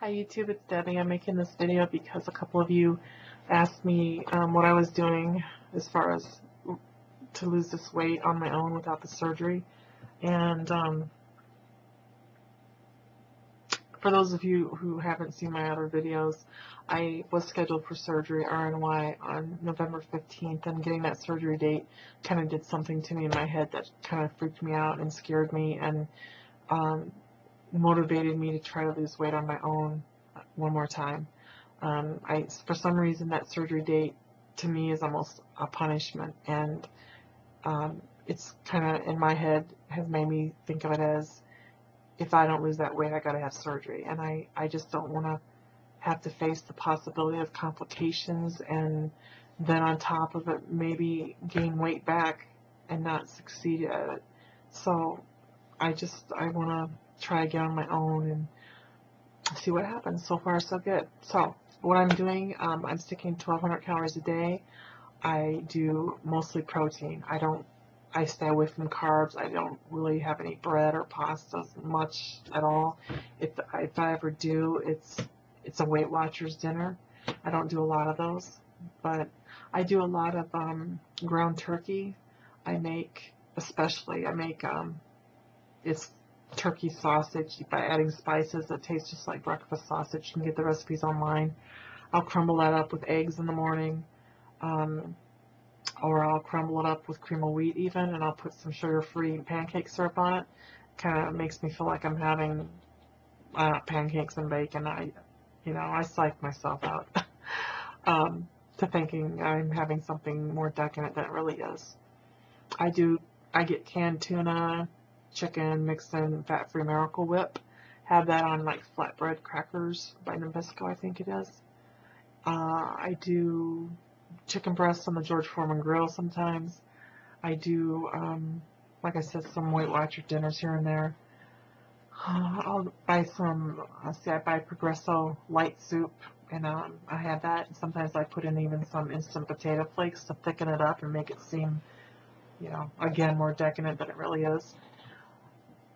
Hi YouTube, it's Debbie. I'm making this video because a couple of you asked me what I was doing as far as to lose this weight on my own without the surgery. And for those of you who haven't seen my other videos, I was scheduled for surgery, RNY, on November 15th, and getting that surgery date kind of did something to me in my head that kind of freaked me out and scared me and motivated me to try to lose weight on my own one more time. For some reason, that surgery date to me is almost a punishment, and it's kind of in my head has made me think of it as, if I don't lose that weight, I gotta have surgery, and I just don't want to have to face the possibility of complications, and then on top of it, maybe gain weight back and not succeed at it. So I want to try again on my own and see what happens. So far, so good. So what I'm doing, I'm sticking 1,200 calories a day. I do mostly protein. I stay away from carbs. I don't really have any bread or pastas much at all. If I ever do, it's a Weight Watchers dinner. I don't do a lot of those, but I do a lot of ground turkey. I make it's turkey sausage by adding spices that taste just like breakfast sausage. You can get the recipes online. I'll crumble that up with eggs in the morning, or I'll crumble it up with cream of wheat even, and I'll put some sugar-free pancake syrup on it. Kind of makes me feel like I'm having pancakes and bacon. I psych myself out to thinking I'm having something more decadent than it really is. I get canned tuna, chicken mixed in fat-free Miracle Whip. Have that on like flatbread crackers by Nabisco, I think it is. I do chicken breasts on the George Foreman grill sometimes. I do, like I said, some Weight Watcher dinners here and there. I'll buy I buy Progresso light soup, and I have that. And sometimes I put in even some instant potato flakes to thicken it up and make it seem, again, more decadent than it really is.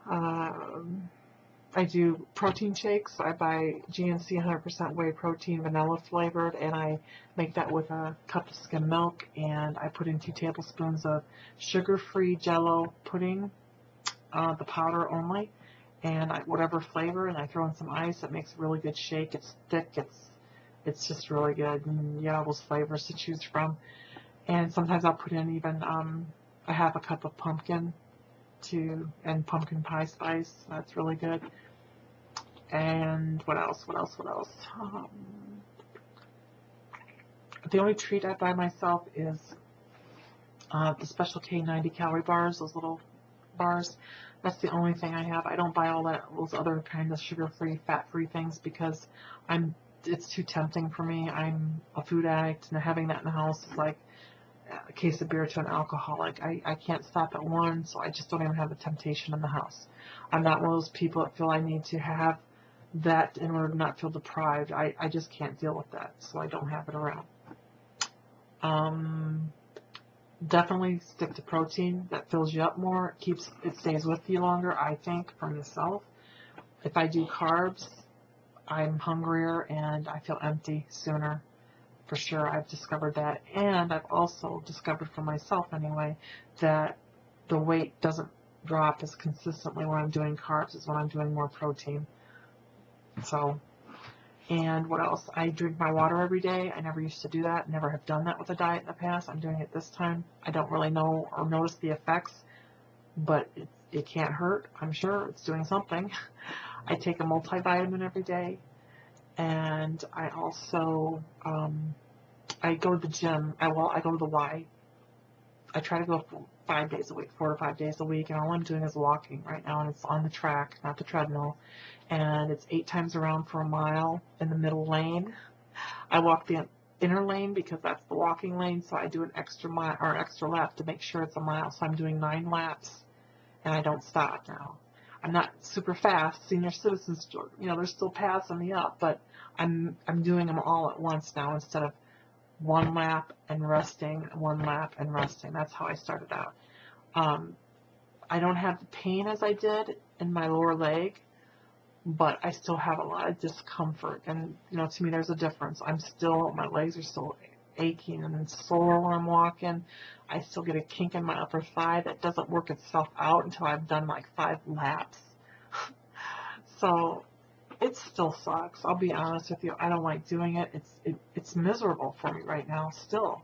I do protein shakes. I buy GNC 100% whey protein, vanilla flavored, and I make that with a cup of skim milk, and I put in 2 tablespoons of sugar-free Jell-O pudding, the powder only, and whatever flavor, and I throw in some ice. It makes a really good shake. It's thick. It's just really good, and those flavors to choose from. And sometimes I'll put in even I have a cup of pumpkin and pumpkin pie spice. That's really good. And what else? The only treat I buy myself is the Special K 90 calorie bars, those little bars. That's the only thing I have. I don't buy those other kind of sugar-free, fat-free things because it's too tempting for me. I'm a food addict, and having that in the house is like a case of beer to an alcoholic. I can't stop at one, so I just don't even have the temptation in the house. I'm not one of those people that feel I need to have that in order to not feel deprived. I just can't deal with that, so I don't have it around. Definitely stick to protein. That fills you up more. It stays with you longer, I think, for myself. If I do carbs, I'm hungrier and I feel empty sooner. For sure, I've discovered that, and I've also discovered for myself anyway that the weight doesn't drop as consistently when I'm doing carbs as when I'm doing more protein. So, and what else? I drink my water every day. I never used to do that. Never have done that with a diet in the past. I'm doing it this time. I don't really know or notice the effects, but it can't hurt. I'm sure it's doing something. I take a multivitamin every day. And I also, I go to the gym. I go to the Y. I try to go 5 days a week, 4 to 5 days a week, and all I'm doing is walking right now, and it's on the track, not the treadmill, and it's 8 times around for a mile in the middle lane. I walk the inner lane because that's the walking lane, so I do an extra mile or extra lap to make sure it's a mile. So I'm doing 9 laps, and I don't stop now. I'm not super fast. Senior citizens, they're still passing me up, but I'm doing them all at once now instead of 1 lap and resting, 1 lap and resting. That's how I started out. I don't have the pain as I did in my lower leg, but I still have a lot of discomfort. And, you know, to me, there's a difference. My legs are still aching and sore when I'm walking. I still get a kink in my upper thigh that doesn't work itself out until I've done like 5 laps. So it still sucks. I'll be honest with you. I don't like doing it. It's miserable for me right now still.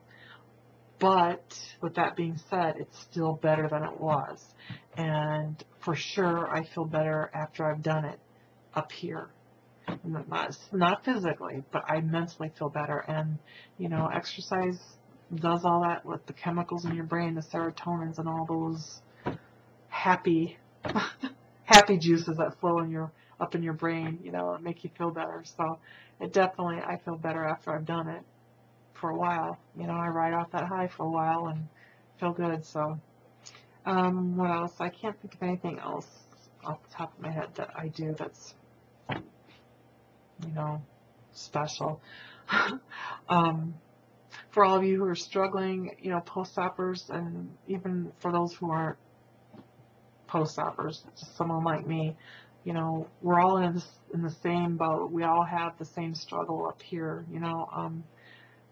But with that being said, it's still better than it was. And for sure, I feel better after I've done it up here. Not physically, but I mentally feel better. And, you know, exercise does all that with the chemicals in your brain, the serotonins and all those happy, happy juices that flow up in your brain, you know, and make you feel better. So I feel better after I've done it for a while. You know, I ride off that high for a while and feel good. So, what else? I can't think of anything else off the top of my head that I do that's, you know, special. For all of you who are struggling, you know, post-oppers, and even for those who aren't post-oppers, just someone like me, you know, we're all in the same boat. We all have the same struggle up here, you know.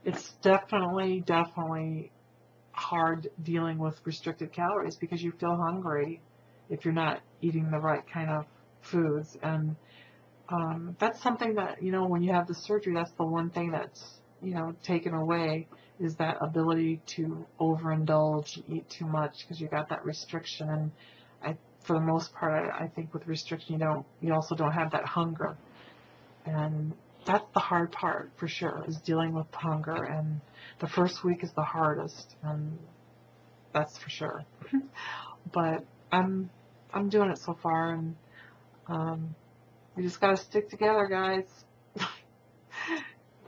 It's definitely hard dealing with restricted calories because you feel hungry if you're not eating the right kind of foods. And that's something that, you know, when you have the surgery, that's the one thing that's, you know, taken away, is that ability to overindulge and eat too much because you got that restriction. And for the most part, I think with restriction, you also don't have that hunger. And that's the hard part for sure, is dealing with hunger. And the first week is the hardest, and that's for sure. But I'm doing it so far, and we just gotta stick together, guys.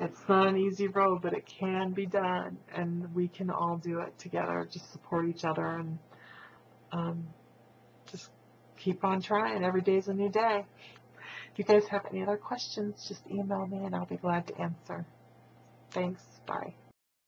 It's not an easy road, but it can be done, and we can all do it together. Just support each other, and just keep on trying. Every day's a new day. If you guys have any other questions, just email me and I'll be glad to answer. Thanks. Bye.